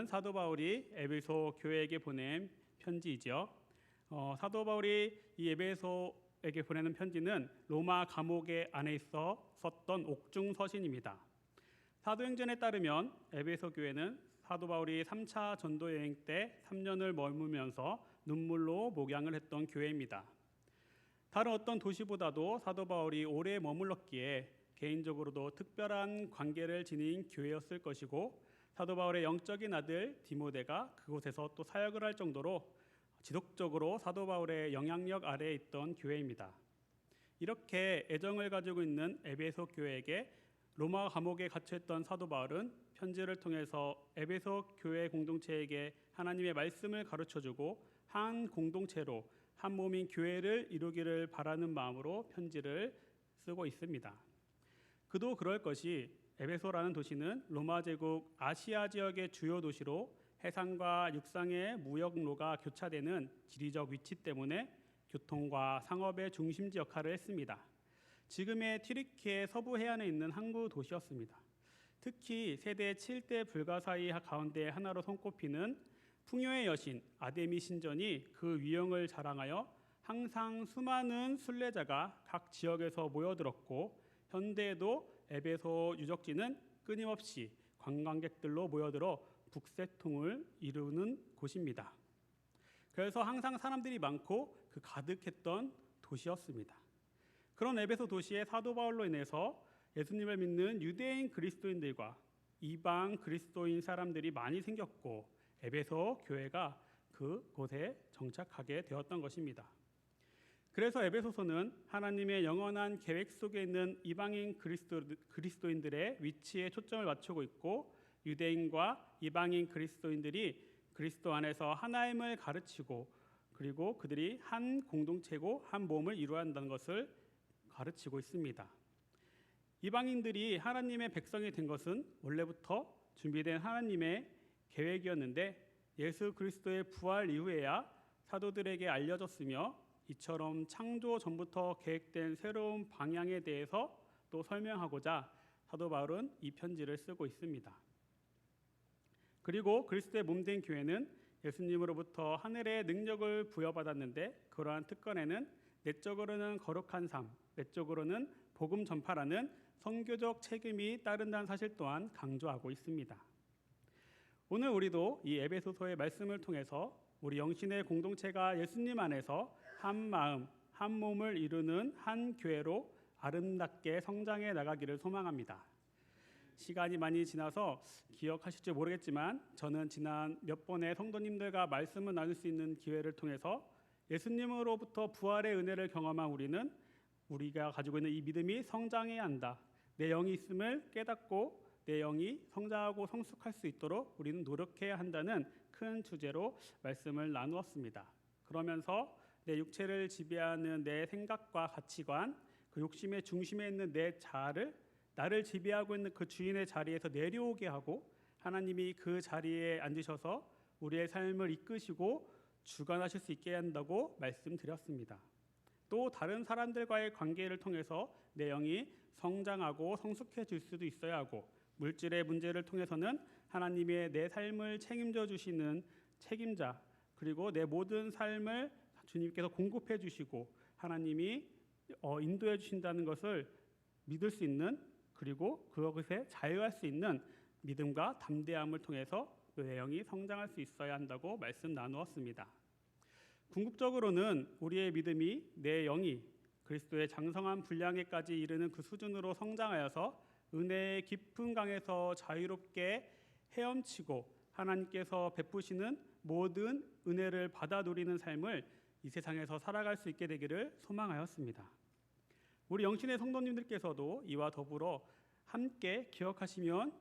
말씀은 사도 바울이 에베소 교회에게 보낸 편지이죠. 사도 바울이 이 에베소에게 보내는 편지는 로마 감옥에 안에 있어 썼던 옥중 서신입니다. 사도행전에 따르면 에베소 교회는 사도 바울이 3차 전도 여행 때 3년을 머물면서 눈물로 목양을 했던 교회입니다. 다른 어떤 도시보다도 사도 바울이 오래 머물렀기에 개인적으로도 특별한 관계를 지닌 교회였을 것이고, 사도 바울의 영적인 아들 디모데가 그곳에서 또 사역을 할 정도로 지속적으로 사도 바울의 영향력 아래에 있던 교회입니다. 이렇게 애정을 가지고 있는 에베소 교회에게 로마 감옥에 갇혀있던 사도 바울은 편지를 통해서 에베소 교회 공동체에게 하나님의 말씀을 가르쳐주고 한 공동체로 한 몸인 교회를 이루기를 바라는 마음으로 편지를 쓰고 있습니다. 그도 그럴 것이 에베소라는 도시는 로마 제국 아시아 지역의 주요 도시로 해상과 육상의 무역로가 교차되는 지리적 위치 때문에 교통과 상업의 중심지 역할을 했습니다. 지금의 튀르키예 서부 해안에 있는 항구 도시였습니다. 특히 세대 7대 불가사의 가운데 하나로 손꼽히는 풍요의 여신 아데미 신전이 그 위엄을 자랑하여 항상 수많은 순례자가 각 지역에서 모여들었고, 현대에도 에베소 유적지는 끊임없이 관광객들로 모여들어 북새통을 이루는 곳입니다. 그래서 항상 사람들이 많고 그 가득했던 도시였습니다. 그런 에베소 도시의 사도 바울로 인해서 예수님을 믿는 유대인 그리스도인들과 이방 그리스도인 사람들이 많이 생겼고, 에베소 교회가 그곳에 정착하게 되었던 것입니다. 그래서 에베소서는 하나님의 영원한 계획 속에 있는 이방인 그리스도인들의 위치에 초점을 맞추고 있고, 유대인과 이방인 그리스도인들이 그리스도 안에서 하나임을 가르치고, 그리고 그들이 한 공동체고 한 몸을 이루어야 한다는 것을 가르치고 있습니다. 이방인들이 하나님의 백성이 된 것은 원래부터 준비된 하나님의 계획이었는데, 예수 그리스도의 부활 이후에야 사도들에게 알려졌으며, 이처럼 창조 전부터 계획된 새로운 방향에 대해서 또 설명하고자 사도 바울은 이 편지를 쓰고 있습니다. 그리고 그리스도의 몸된 교회는 예수님으로부터 하늘의 능력을 부여받았는데, 그러한 특권에는 내적으로는 거룩한 삶, 외적으로는 복음 전파라는 선교적 책임이 따른다는 사실 또한 강조하고 있습니다. 오늘 우리도 이 에베소서의 말씀을 통해서 우리 영신의 공동체가 예수님 안에서 한 마음, 한 몸을 이루는 한 교회로 아름답게 성장해 나가기를 소망합니다. 시간이 많이 지나서 기억하실지 모르겠지만, 저는 지난 몇 번의 성도님들과 말씀을 나눌 수 있는 기회를 통해서 예수님으로부터 부활의 은혜를 경험한 우리는 우리가 가지고 있는 이 믿음이 성장해야 한다, 내 영이 있음을 깨닫고 내 영이 성장하고 성숙할 수 있도록 우리는 노력해야 한다는 큰 주제로 말씀을 나누었습니다. 그러면서 내 육체를 지배하는 내 생각과 가치관, 그 욕심의 중심에 있는 내 자아를 나를 지배하고 있는 그 주인의 자리에서 내려오게 하고, 하나님이 그 자리에 앉으셔서 우리의 삶을 이끄시고 주관하실 수 있게 한다고 말씀드렸습니다. 또 다른 사람들과의 관계를 통해서 내 영이 성장하고 성숙해질 수도 있어야 하고, 물질의 문제를 통해서는 하나님의 내 삶을 책임져 주시는 책임자, 그리고 내 모든 삶을 주님께서 공급해 주시고 하나님이 인도해 주신다는 것을 믿을 수 있는, 그리고 그것에 자유할 수 있는 믿음과 담대함을 통해서 내 영이 성장할 수 있어야 한다고 말씀 나누었습니다. 궁극적으로는 우리의 믿음이 내 영이 그리스도의 장성한 분량에까지 이르는 그 수준으로 성장하여서 은혜의 깊은 강에서 자유롭게 헤엄치고 하나님께서 베푸시는 모든 은혜를 받아 누리는 삶을 이 세상에서 살아갈 수 있게 되기를 소망하였습니다. 우리 영신의 성도님들께서도 이와 더불어 함께 기억하시면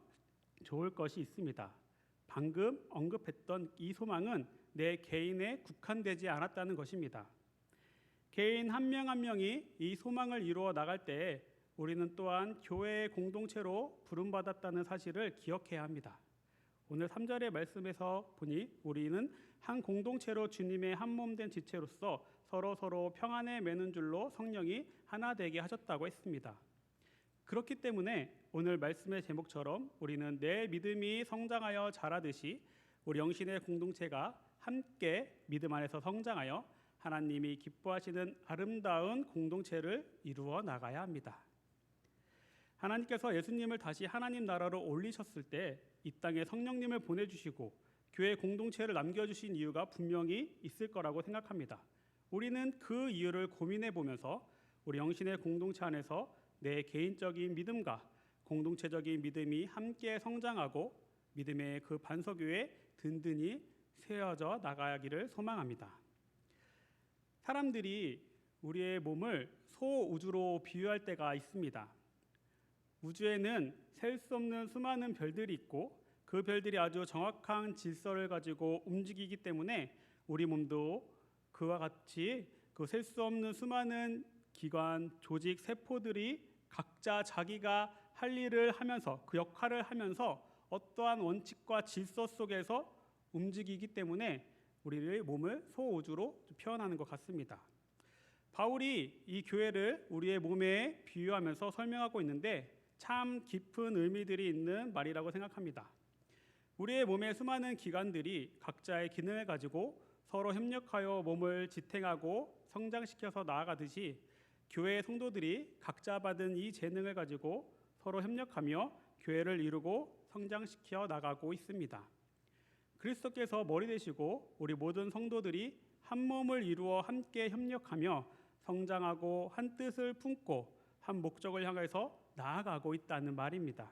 좋을 것이 있습니다. 방금 언급했던 이 소망은 내 개인에 국한되지 않았다는 것입니다. 개인 한 명 한 명이 이 소망을 이루어 나갈 때에 우리는 또한 교회의 공동체로 부름받았다는 사실을 기억해야 합니다. 오늘 3절의 말씀에서 보니 우리는 한 공동체로 주님의 한 몸된 지체로서 서로 평안에 매는 줄로 성령이 하나 되게 하셨다고 했습니다. 그렇기 때문에 오늘 말씀의 제목처럼 우리는 내 믿음이 성장하여 자라듯이 우리 영신의 공동체가 함께 믿음 안에서 성장하여 하나님이 기뻐하시는 아름다운 공동체를 이루어 나가야 합니다. 하나님께서 예수님을 다시 하나님 나라로 올리셨을 때 이 땅에 성령님을 보내주시고 교회 공동체를 남겨주신 이유가 분명히 있을 거라고 생각합니다. 우리는 그 이유를 고민해 보면서 우리 영신의 공동체 안에서 내 개인적인 믿음과 공동체적인 믿음이 함께 성장하고 믿음의 그 반석 위에 든든히 세워져 나가기를 소망합니다. 사람들이 우리의 몸을 소우주로 비유할 때가 있습니다. 우주에는 셀 수 없는 수많은 별들이 있고 그 별들이 아주 정확한 질서를 가지고 움직이기 때문에 우리 몸도 그와 같이 그 셀 수 없는 수많은 기관, 조직, 세포들이 각자 자기가 할 일을 하면서 그 역할을 하면서 어떠한 원칙과 질서 속에서 움직이기 때문에 우리의 몸을 소우주로 표현하는 것 같습니다. 바울이 이 교회를 우리의 몸에 비유하면서 설명하고 있는데 참 깊은 의미들이 있는 말이라고 생각합니다. 우리의 몸의 수많은 기관들이 각자의 기능을 가지고 서로 협력하여 몸을 지탱하고 성장시켜서 나아가듯이 교회의 성도들이 각자 받은 이 재능을 가지고 서로 협력하며 교회를 이루고 성장시켜 나가고 있습니다. 그리스도께서 머리 되시고 우리 모든 성도들이 한 몸을 이루어 함께 협력하며 성장하고 한 뜻을 품고 한 목적을 향해서 나아가고 있다는 말입니다.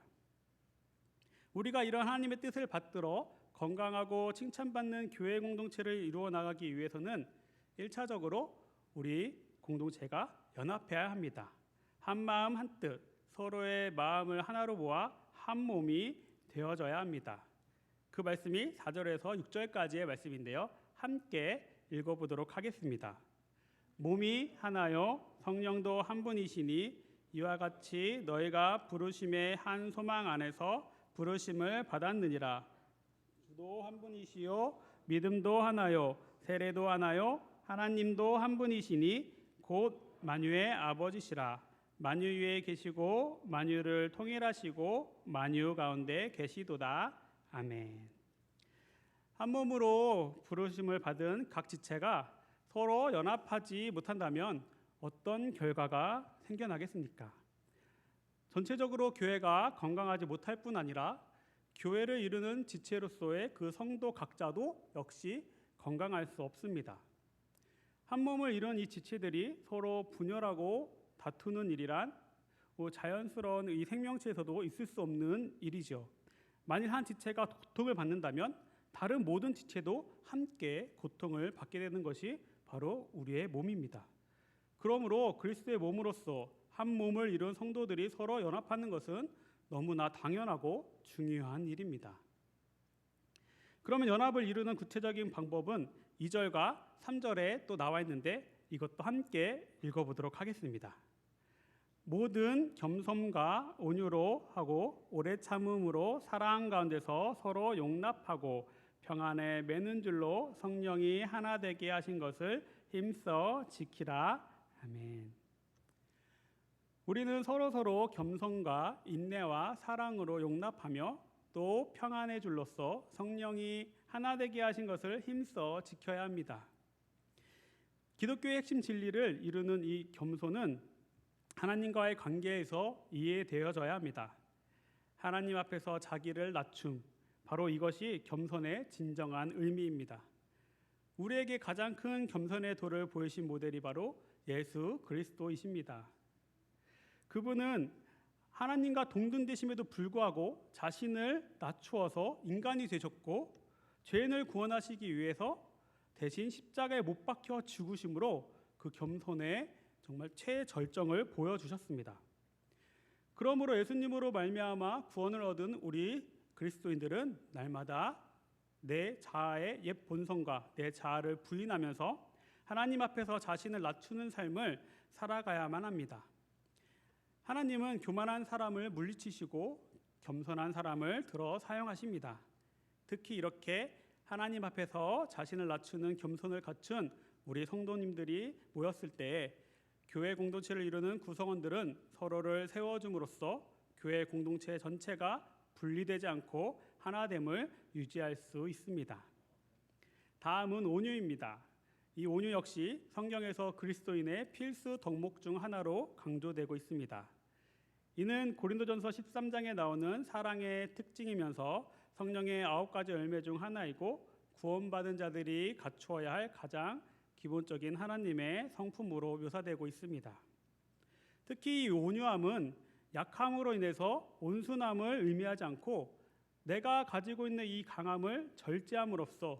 우리가 이런 하나님의 뜻을 받들어 건강하고 칭찬받는 교회 공동체를 이루어 나가기 위해서는 1차적으로 우리 공동체가 연합해야 합니다. 한 마음 한 뜻, 서로의 마음을 하나로 모아 한 몸이 되어져야 합니다. 그 말씀이 4절에서 6절까지의 말씀인데요. 함께 읽어보도록 하겠습니다. 몸이 하나요 성령도 한 분이시니 이와 같이 너희가 부르심의 한 소망 안에서 부르심을 받았느니라. 주도 한 분이시요 믿음도 하나요 세례도 하나요 하나님도 한 분이시니 곧 만유의 아버지시라. 만유 위에 계시고 만유를 통일하시고 만유 가운데 계시도다. 아멘. 한 몸으로 부르심을 받은 각 지체가 서로 연합하지 못한다면 어떤 결과가 생겨나겠습니까? 전체적으로 교회가 건강하지 못할 뿐 아니라 교회를 이루는 지체로서의 그 성도 각자도 역시 건강할 수 없습니다. 한 몸을 이룬 이 지체들이 서로 분열하고 다투는 일이란 자연스러운 이 생명체에서도 있을 수 없는 일이죠. 만일 한 지체가 고통을 받는다면 다른 모든 지체도 함께 고통을 받게 되는 것이 바로 우리의 몸입니다. 그러므로 그리스도의 몸으로서 한 몸을 이룬 성도들이 서로 연합하는 것은 너무나 당연하고 중요한 일입니다. 그러면 연합을 이루는 구체적인 방법은 2절과 3절에 또 나와 있는데 이것도 함께 읽어보도록 하겠습니다. 모든 겸손과 온유로 하고 오래 참음으로 사랑 가운데서 서로 용납하고 평안에 매는 줄로 성령이 하나 되게 하신 것을 힘써 지키라. 아멘. 우리는 서로 겸손과 인내와 사랑으로 용납하며 또 평안의 줄로서 성령이 하나 되게 하신 것을 힘써 지켜야 합니다. 기독교의 핵심 진리를 이루는 이 겸손은 하나님과의 관계에서 이해되어져야 합니다. 하나님 앞에서 자기를 낮춤, 바로 이것이 겸손의 진정한 의미입니다. 우리에게 가장 큰 겸손의 도를 보이신 모델이 바로 예수 그리스도이십니다. 그분은 하나님과 동등되심에도 불구하고 자신을 낮추어서 인간이 되셨고 죄인을 구원하시기 위해서 대신 십자가에 못 박혀 죽으심으로 그 겸손의 정말 최절정을 보여주셨습니다. 그러므로 예수님으로 말미암아 구원을 얻은 우리 그리스도인들은 날마다 내 자아의 옛 본성과 내 자아를 부인하면서 하나님 앞에서 자신을 낮추는 삶을 살아가야만 합니다. 하나님은 교만한 사람을 물리치시고 겸손한 사람을 들어 사용하십니다. 특히 이렇게 하나님 앞에서 자신을 낮추는 겸손을 갖춘 우리 성도님들이 모였을 때 교회 공동체를 이루는 구성원들은 서로를 세워줌으로써 교회 공동체 전체가 분리되지 않고 하나됨을 유지할 수 있습니다. 다음은 온유입니다. 이 온유 역시 성경에서 그리스도인의 필수 덕목 중 하나로 강조되고 있습니다. 이는 고린도전서 13장에 나오는 사랑의 특징이면서 성령의 9가지 열매 중 하나이고 구원받은 자들이 갖추어야 할 가장 기본적인 하나님의 성품으로 묘사되고 있습니다. 특히 이 온유함은 약함으로 인해서 온순함을 의미하지 않고 내가 가지고 있는 이 강함을 절제함으로써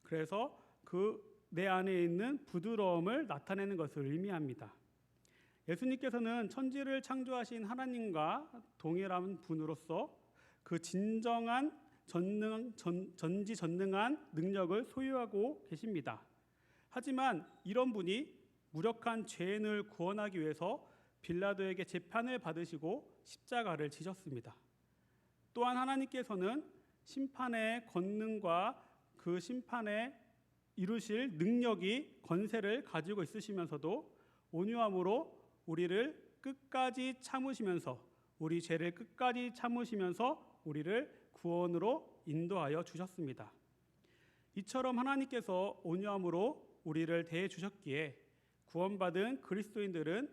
그래서 그 내 안에 있는 부드러움을 나타내는 것을 의미합니다. 예수님께서는 천지를 창조하신 하나님과 동일한 분으로서 그 진정한 전지전능한 능력을 소유하고 계십니다. 하지만 이런 분이 무력한 죄인을 구원하기 위해서 빌라도에게 재판을 받으시고 십자가를 지셨습니다. 또한 하나님께서는 심판의 권능과 그 심판에 이루실 능력이 권세를 가지고 있으시면서도 온유함으로 우리를 끝까지 참으시면서 우리 죄를 끝까지 참으시면서 우리를 구원으로 인도하여 주셨습니다. 이처럼 하나님께서 온유함으로 우리를 대해 주셨기에 구원받은 그리스도인들은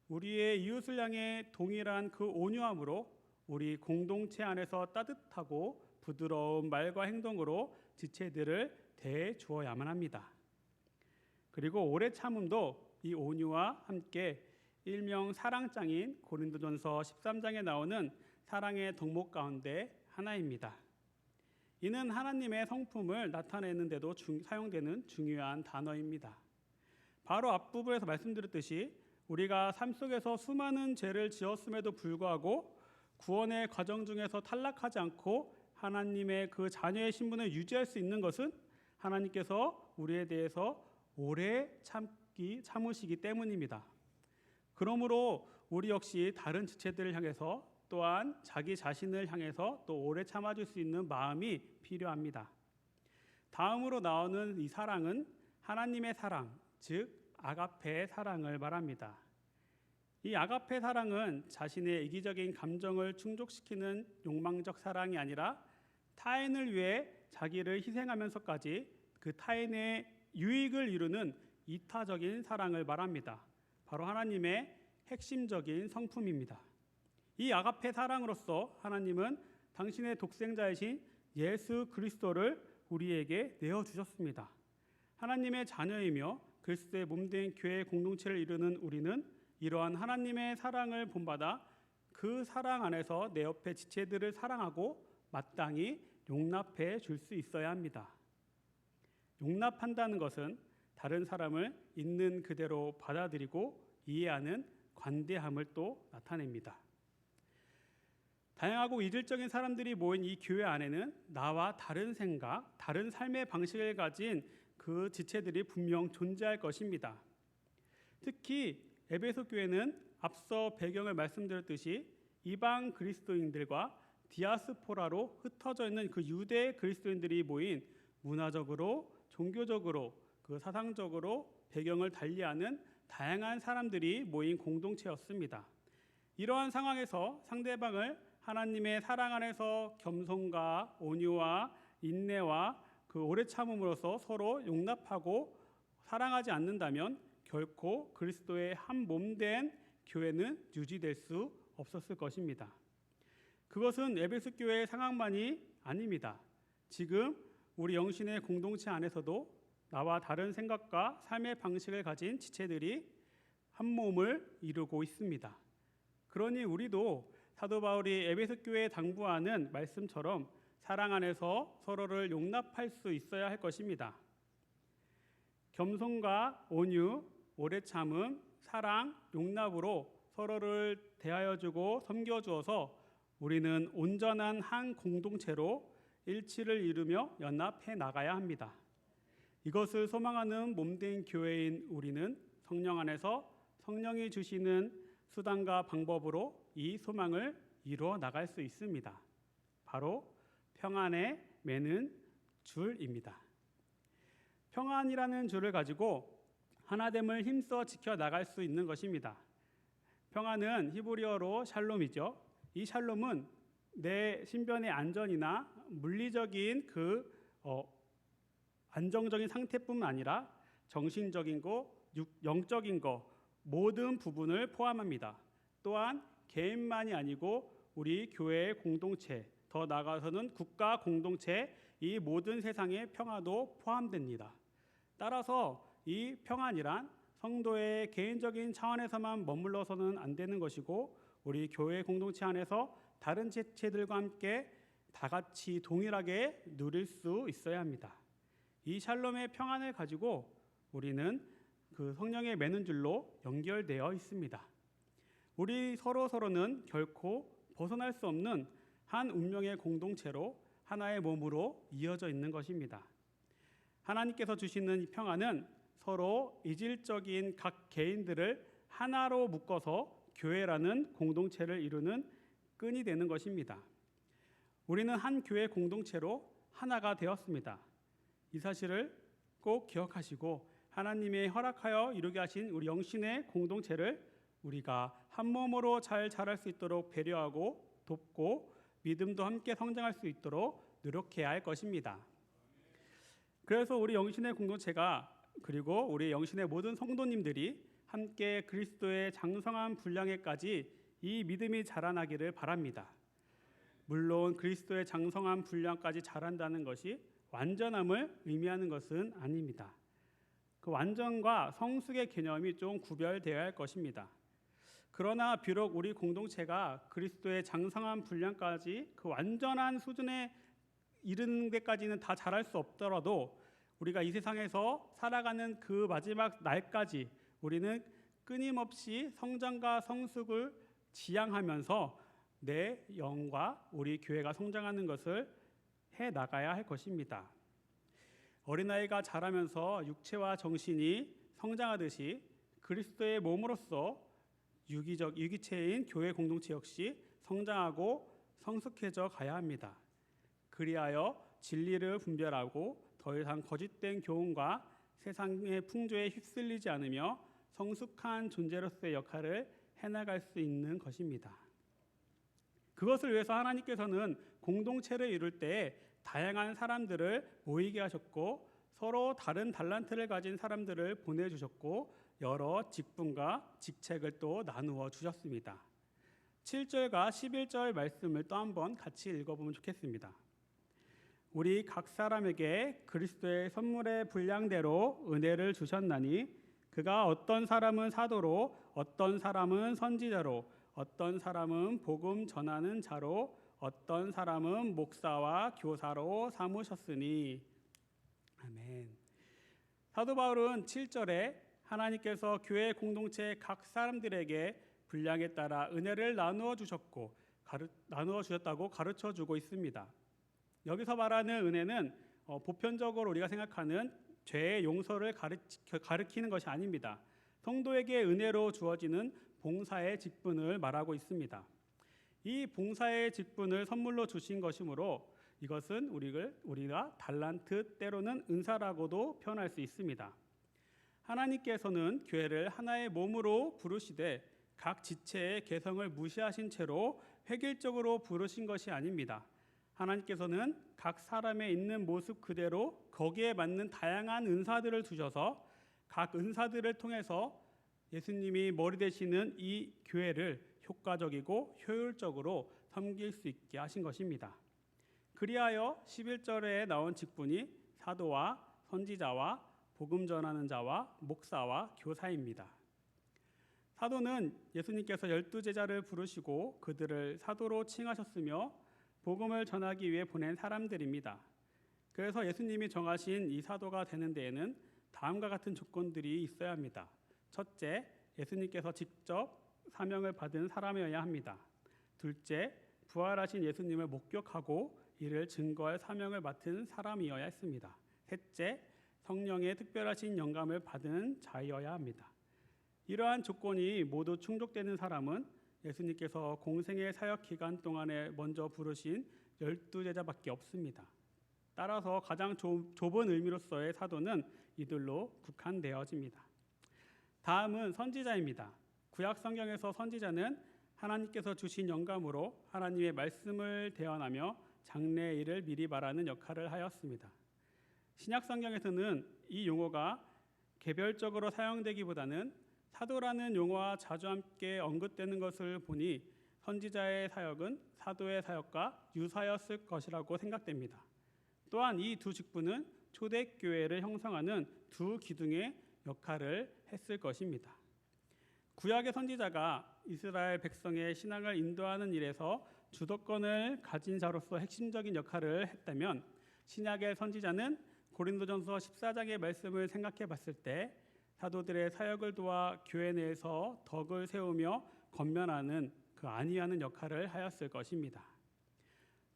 우리의 이웃을 향해 동일한 그 온유함으로 우리 공동체 안에서 따뜻하고 부드러운 말과 행동으로 지체들을 대해 주어야만 합니다. 그리고 오래 참음도 이 온유와 함께 일명 사랑장인 고린도전서 13장에 나오는 사랑의 덕목 가운데 하나입니다. 이는 하나님의 성품을 나타내는 데도 사용되는 중요한 단어입니다. 바로 앞부분에서 말씀드렸듯이 우리가 삶 속에서 수많은 죄를 지었음에도 불구하고 구원의 과정 중에서 탈락하지 않고 하나님의 그 자녀의 신분을 유지할 수 있는 것은 하나님께서 우리에 대해서 오래 참으시기 때문입니다. 그러므로 우리 역시 다른 지체들을 향해서 또한 자기 자신을 향해서 또 오래 참아줄 수 있는 마음이 필요합니다. 다음으로 나오는 이 사랑은 하나님의 사랑, 즉 아가페의 사랑을 말합니다. 이 아가페 사랑은 자신의 이기적인 감정을 충족시키는 욕망적 사랑이 아니라 타인을 위해 자기를 희생하면서까지 그 타인의 유익을 이루는 이타적인 사랑을 말합니다. 바로 하나님의 핵심적인 성품입니다. 이 아가페 사랑으로서 하나님은 당신의 독생자이신 예수 그리스도를 우리에게 내어주셨습니다. 하나님의 자녀이며 그리스도의 몸된 교회 공동체를 이루는 우리는 이러한 하나님의 사랑을 본받아 그 사랑 안에서 내 옆에 지체들을 사랑하고 마땅히 용납해 줄 수 있어야 합니다. 용납한다는 것은 다른 사람을 있는 그대로 받아들이고 이해하는 관대함을 또 나타냅니다. 다양하고 이질적인 사람들이 모인 이 교회 안에는 나와 다른 생각, 다른 삶의 방식을 가진 그 지체들이 분명 존재할 것입니다. 특히 에베소 교회는 앞서 배경을 말씀드렸듯이 이방 그리스도인들과 디아스포라로 흩어져 있는 그 유대 그리스도인들이 모인 문화적으로, 종교적으로, 그 사상적으로 배경을 달리하는 다양한 사람들이 모인 공동체였습니다. 이러한 상황에서 상대방을 하나님의 사랑 안에서 겸손과 온유와 인내와 그 오래 참음으로써 서로 용납하고 사랑하지 않는다면 결코 그리스도의 한 몸된 교회는 유지될 수 없었을 것입니다. 그것은 에베소 교회의 상황만이 아닙니다. 지금 우리 영신의 공동체 안에서도 나와 다른 생각과 삶의 방식을 가진 지체들이 한 몸을 이루고 있습니다. 그러니 우리도 사도 바울이 에베소 교회에 당부하는 말씀처럼 사랑 안에서 서로를 용납할 수 있어야 할 것입니다. 겸손과 온유, 오래 참음, 사랑, 용납으로 서로를 대하여 주고 섬겨 주어서 우리는 온전한 한 공동체로 일치를 이루며 연합해 나가야 합니다. 이것을 소망하는 몸된 교회인 우리는 성령 안에서 성령이 주시는 수단과 방법으로 이 소망을 이루어 나갈 수 있습니다. 바로 평안에 매는 줄입니다. 평안이라는 줄을 가지고 하나됨을 힘써 지켜 나갈 수 있는 것입니다. 평안은 히브리어로 샬롬이죠. 이 샬롬은 내 신변의 안전이나 물리적인 안정적인 상태뿐만 아니라 정신적인 거, 영적인 거 모든 부분을 포함합니다. 또한 개인만이 아니고 우리 교회의 공동체, 더 나아가서는 국가 공동체, 이 모든 세상의 평화도 포함됩니다. 따라서 이 평안이란 성도의 개인적인 차원에서만 머물러서는 안 되는 것이고 우리 교회 공동체 안에서 다른 지체들과 함께 다 같이 동일하게 누릴 수 있어야 합니다. 이 샬롬의 평안을 가지고 우리는 그 성령의 매는 줄로 연결되어 있습니다. 우리 서로는 결코 벗어날 수 없는 한 운명의 공동체로 하나의 몸으로 이어져 있는 것입니다. 하나님께서 주시는 이 평안은 서로 이질적인 각 개인들을 하나로 묶어서 교회라는 공동체를 이루는 끈이 되는 것입니다. 우리는 한 교회 공동체로 하나가 되었습니다. 이 사실을 꼭 기억하시고 하나님의 허락하여 이루게 하신 우리 영신의 공동체를 우리가 한 몸으로 잘 자랄 수 있도록 배려하고 돕고 믿음도 함께 성장할 수 있도록 노력해야 할 것입니다. 그래서 우리 영신의 공동체가 그리고 우리 영신의 모든 성도님들이 함께 그리스도의 장성한 분량에까지 이 믿음이 자라나기를 바랍니다. 물론 그리스도의 장성한 분량까지 자란다는 것이 완전함을 의미하는 것은 아닙니다. 그 완전과 성숙의 개념이 좀 구별되어야 할 것입니다. 그러나 비록 우리 공동체가 그리스도의 장성한 분량까지 그 완전한 수준에 이르는 데까지는 다 자랄 수 없더라도 우리가 이 세상에서 살아가는 그 마지막 날까지 우리는 끊임없이 성장과 성숙을 지향하면서 내 영과 우리 교회가 성장하는 것을 해 나가야 할 것입니다. 어린아이가 자라면서 육체와 정신이 성장하듯이 그리스도의 몸으로서 유기체인 교회 공동체 역시 성장하고 성숙해져 가야 합니다. 그리하여 진리를 분별하고 더 이상 거짓된 교훈과 세상의 풍조에 휩쓸리지 않으며 성숙한 존재로서의 역할을 해나갈 수 있는 것입니다. 그것을 위해서 하나님께서는 공동체를 이룰 때 다양한 사람들을 모이게 하셨고 서로 다른 달란트를 가진 사람들을 보내주셨고 여러 직분과 직책을 또 나누어 주셨습니다. 7절과 11절 말씀을 또 한번 같이 읽어보면 좋겠습니다. 우리 각 사람에게 그리스도의 선물의 분량대로 은혜를 주셨나니 그가 어떤 사람은 사도로 어떤 사람은 선지자로 어떤 사람은 복음 전하는 자로 어떤 사람은 목사와 교사로 삼으셨으니 아멘. 사도 바울은 7절에 하나님께서 교회 공동체 각 사람들에게 분량에 따라 은혜를 나누어 주셨다고 가르쳐 주고 있습니다. 여기서 말하는 은혜는 보편적으로 우리가 생각하는 죄의 용서를 가리키는 것이 아닙니다. 성도에게 은혜로 주어지는 봉사의 직분을 말하고 있습니다. 이 봉사의 직분을 선물로 주신 것이므로 이것은 우리가 달란트 때로는 은사라고도 표현할 수 있습니다. 하나님께서는 교회를 하나의 몸으로 부르시되 각 지체의 개성을 무시하신 채로 획일적으로 부르신 것이 아닙니다. 하나님께서는 각 사람의 있는 모습 그대로 거기에 맞는 다양한 은사들을 주셔서 각 은사들을 통해서 예수님이 머리 되시는 이 교회를 효과적이고 효율적으로 섬길 수 있게 하신 것입니다. 그리하여 11절에 나온 직분이 사도와 선지자와 복음 전하는 자와 목사와 교사입니다. 사도는 예수님께서 12제자를 부르시고 그들을 사도로 칭하셨으며 복음을 전하기 위해 보낸 사람들입니다. 그래서 예수님이 정하신 이 사도가 되는 데에는 다음과 같은 조건들이 있어야 합니다. 첫째, 예수님께서 직접 사명을 받은 사람이어야 합니다. 둘째, 부활하신 예수님을 목격하고 이를 증거할 사명을 맡은 사람이어야 했습니다. 셋째, 성령의 특별하신 영감을 받은 자이어야 합니다. 이러한 조건이 모두 충족되는 사람은 예수님께서 공생의 사역 기간 동안에 먼저 부르신 12제자밖에 없습니다. 따라서 가장 좁은 의미로서의 사도는 이들로 국한되어집니다. 다음은 선지자입니다. 구약 성경에서 선지자는 하나님께서 주신 영감으로 하나님의 말씀을 대언하며 장래의 일을 미리 말하는 역할을 하였습니다. 신약 성경에서는 이 용어가 개별적으로 사용되기보다는 사도라는 용어와 자주 함께 언급되는 것을 보니 선지자의 사역은 사도의 사역과 유사였을 것이라고 생각됩니다. 또한 이 두 직분은 초대교회를 형성하는 두 기둥의 역할을 했을 것입니다. 구약의 선지자가 이스라엘 백성의 신앙을 인도하는 일에서 주도권을 가진 자로서 핵심적인 역할을 했다면, 신약의 선지자는 고린도전서 14장의 말씀을 생각해 봤을 때 사도들의 사역을 도와 교회 내에서 덕을 세우며 건면하는 그 안위하는 역할을 하였을 것입니다.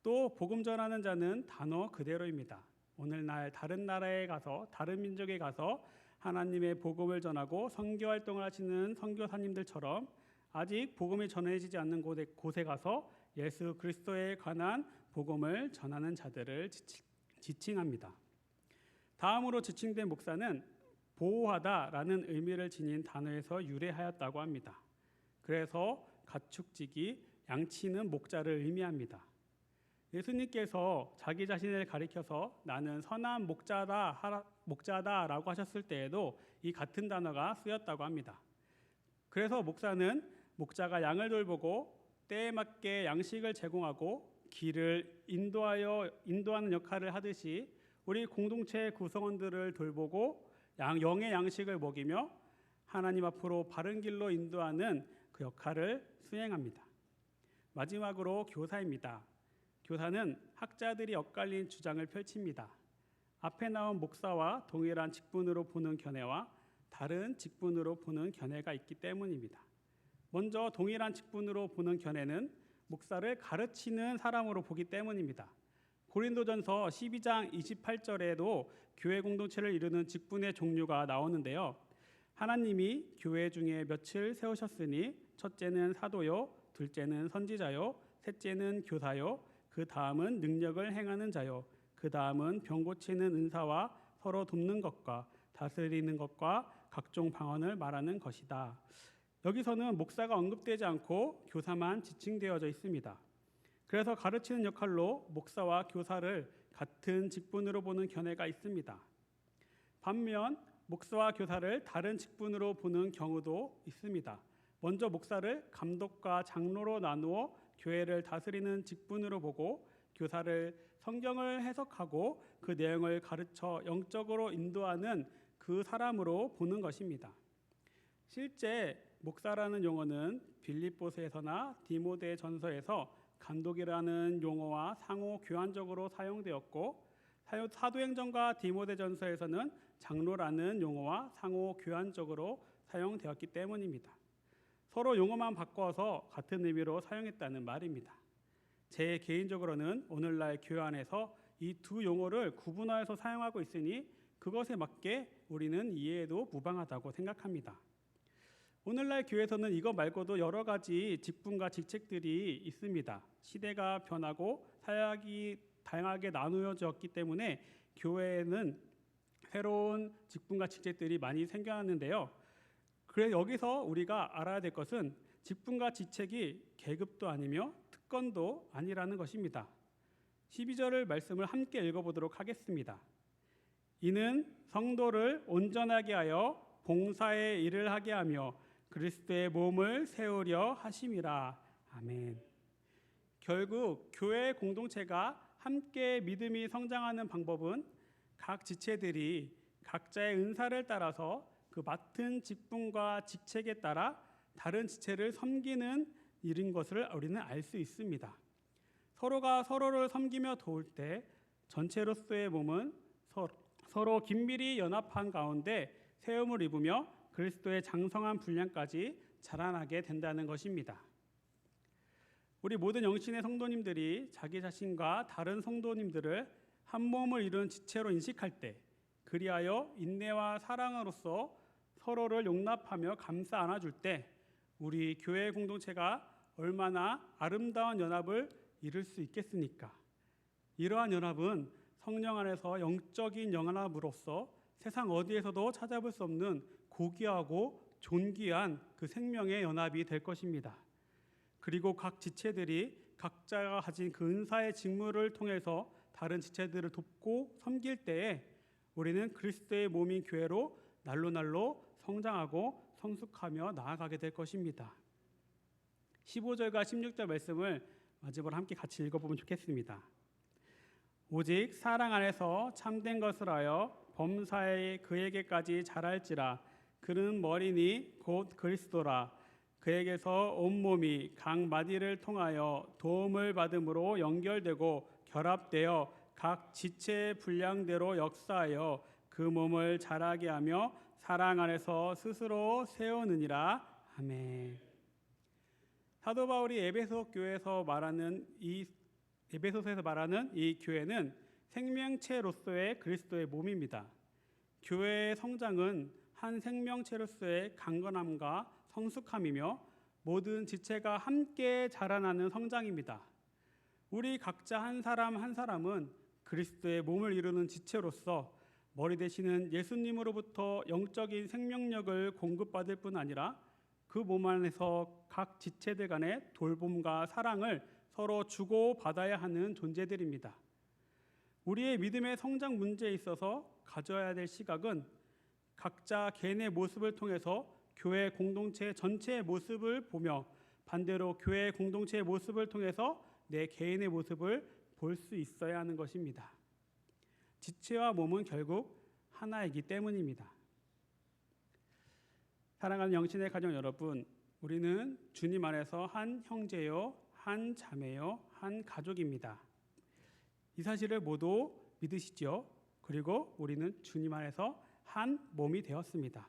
또 복음 전하는 자는 단어 그대로입니다. 오늘날 다른 나라에 가서, 다른 민족에 가서 하나님의 복음을 전하고 선교 활동을 하시는 선교사님들처럼 아직 복음이 전해지지 않는 곳에 가서 예수 그리스도에 관한 복음을 전하는 자들을 지칭합니다. 다음으로 지칭된 목사는 보호하다라는 의미를 지닌 단어에서 유래하였다고 합니다. 그래서 가축지기, 양치는 목자를 의미합니다. 예수님께서 자기 자신을 가리켜서 나는 선한 목자다라고 하셨을 때에도 이 같은 단어가 쓰였다고 합니다. 그래서 목사는 목자가 양을 돌보고 때에 맞게 양식을 제공하고 길을 인도하는 역할을 하듯이 우리 공동체 구성원들을 돌보고 영의 양식을 먹이며 하나님 앞으로 바른 길로 인도하는 그 역할을 수행합니다. 마지막으로 교사입니다. 교사는 학자들이 엇갈린 주장을 펼칩니다. 앞에 나온 목사와 동일한 직분으로 보는 견해와 다른 직분으로 보는 견해가 있기 때문입니다. 먼저 동일한 직분으로 보는 견해는 목사를 가르치는 사람으로 보기 때문입니다. 고린도전서 12장 28절에도 교회 공동체를 이루는 직분의 종류가 나오는데요. 하나님이 교회 중에 몇을 세우셨으니 첫째는 사도요, 둘째는 선지자요, 셋째는 교사요, 그 다음은 능력을 행하는 자요, 그 다음은 병 고치는 은사와 서로 돕는 것과 다스리는 것과 각종 방언을 말하는 것이다. 여기서는 목사가 언급되지 않고 교사만 지칭되어져 있습니다. 그래서 가르치는 역할로 목사와 교사를 같은 직분으로 보는 견해가 있습니다. 반면 목사와 교사를 다른 직분으로 보는 경우도 있습니다. 먼저 목사를 감독과 장로로 나누어 교회를 다스리는 직분으로 보고 교사를 성경을 해석하고 그 내용을 가르쳐 영적으로 인도하는 그 사람으로 보는 것입니다. 실제 목사라는 용어는 빌립보서에서나 디모데전서에서 감독이라는 용어와 상호 교환적으로 사용되었고, 사도행전과 디모데전서에서는 장로라는 용어와 상호 교환적으로 사용되었기 때문입니다. 서로 용어만 바꿔서 같은 의미로 사용했다는 말입니다. 제 개인적으로는 오늘날 교회 안에서 이 두 용어를 구분하여서 사용하고 있으니 그것에 맞게 우리는 이해해도 무방하다고 생각합니다. 오늘날 교회에서는 이거 말고도 여러 가지 직분과 직책들이 있습니다. 시대가 변하고 사역이 다양하게 나누어졌기 때문에 교회에는 새로운 직분과 직책들이 많이 생겨났는데요. 그래서 여기서 우리가 알아야 될 것은 직분과 직책이 계급도 아니며 특권도 아니라는 것입니다. 12절을 말씀을 함께 읽어보도록 하겠습니다. 이는 성도를 온전하게 하여 봉사의 일을 하게 하며 그리스도의 몸을 세우려 하심이라. 아멘. 결국 교회 공동체가 함께 믿음이 성장하는 방법은 각 지체들이 각자의 은사를 따라서 그 맡은 직분과 직책에 따라 다른 지체를 섬기는 일인 것을 우리는 알 수 있습니다. 서로가 서로를 섬기며 도울 때 전체로서의 몸은 서로 긴밀히 연합한 가운데 세움을 입으며 그리스도의 장성한 분량까지 자라나게 된다는 것입니다. 우리 모든 영신의 성도님들이 자기 자신과 다른 성도님들을 한 몸을 이루는 지체로 인식할 때, 그리하여 인내와 사랑으로서 서로를 용납하며 감싸 안아줄 때 우리 교회 공동체가 얼마나 아름다운 연합을 이룰 수 있겠습니까? 이러한 연합은 성령 안에서 영적인 연합으로서 세상 어디에서도 찾아볼 수 없는 고귀하고 존귀한 그 생명의 연합이 될 것입니다. 그리고 각 지체들이 각자가 가진 그 은사의 직무를 통해서 다른 지체들을 돕고 섬길 때에 우리는 그리스도의 몸인 교회로 날로 성장하고 성숙하며 나아가게 될 것입니다. 15절과 16절 말씀을 마지막으로 함께 같이 읽어보면 좋겠습니다. 오직 사랑 안에서 참된 것을 하여 범사에 그에게까지 자랄지라. 그는 머리니 곧 그리스도라. 그에게서 온몸이 각 마디를 통하여 도움을 받음으로 연결되고 결합되어 각 지체의 분량대로 역사하여 그 몸을 자라게 하며 사랑 안에서 스스로 세우느니라. 아멘. 사도 바울이 에베소에서 말하는 이 교회는 생명체로서의 그리스도의 몸입니다. 교회의 성장은 한 생명체로서의 강건함과 성숙함이며 모든 지체가 함께 자라나는 성장입니다. 우리 각자 한 사람 한 사람은 그리스도의 몸을 이루는 지체로서 머리 되시는 예수님으로부터 영적인 생명력을 공급받을 뿐 아니라 그 몸 안에서 각 지체들 간의 돌봄과 사랑을 서로 주고받아야 하는 존재들입니다. 우리의 믿음의 성장 문제에 있어서 가져야 될 시각은 각자 개인의 모습을 통해서 교회 공동체 전체의 모습을 보며 반대로 교회 공동체의 모습을 통해서 내 개인의 모습을 볼 수 있어야 하는 것입니다. 지체와 몸은 결국 하나이기 때문입니다. 사랑하는 영신의 가정 여러분, 우리는 주님 안에서 한 형제요, 한 자매요, 한 가족입니다. 이 사실을 모두 믿으시죠? 그리고 우리는 주님 안에서 한 몸이 되었습니다.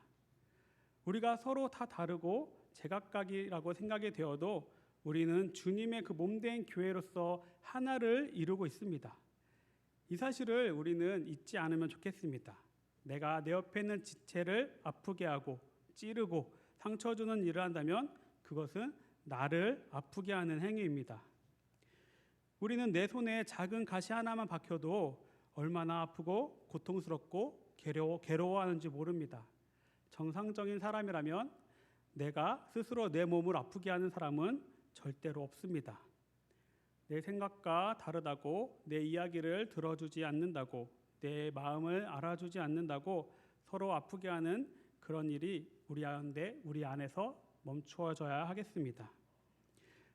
우리가 서로 다 다르고 제각각이라고 생각이 되어도 우리는 주님의 그 몸된 교회로서 하나를 이루고 있습니다. 이 사실을 우리는 잊지 않으면 좋겠습니다. 내가 내 옆에 있는 지체를 아프게 하고 찌르고 상처 주는 일을 한다면 그것은 나를 아프게 하는 행위입니다. 우리는 내 손에 작은 가시 하나만 박혀도 얼마나 아프고 고통스럽고 괴로워하는지 모릅니다. 정상적인 사람이라면 내가 스스로 내 몸을 아프게 하는 사람은 절대로 없습니다. 내 생각과 다르다고 내 이야기를 들어주지 않는다고 내 마음을 알아주지 않는다고 서로 아프게 하는 그런 일이 우리 안에서 멈추어져야 하겠습니다.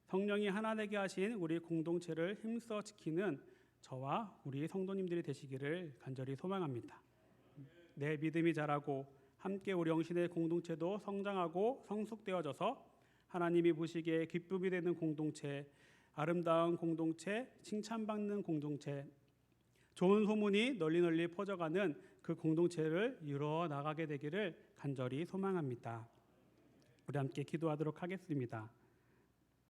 성령이 하나 되게 하신 우리 공동체를 힘써 지키는 저와 우리 성도님들이 되시기를 간절히 소망합니다. 내 믿음이 자라고 함께 우리 영신의 공동체도 성장하고 성숙되어져서 하나님이 보시기에 기쁨이 되는 공동체, 아름다운 공동체, 칭찬받는 공동체, 좋은 소문이 널리 퍼져가는 그 공동체를 이루어 나가게 되기를 간절히 소망합니다. 우리 함께 기도하도록 하겠습니다.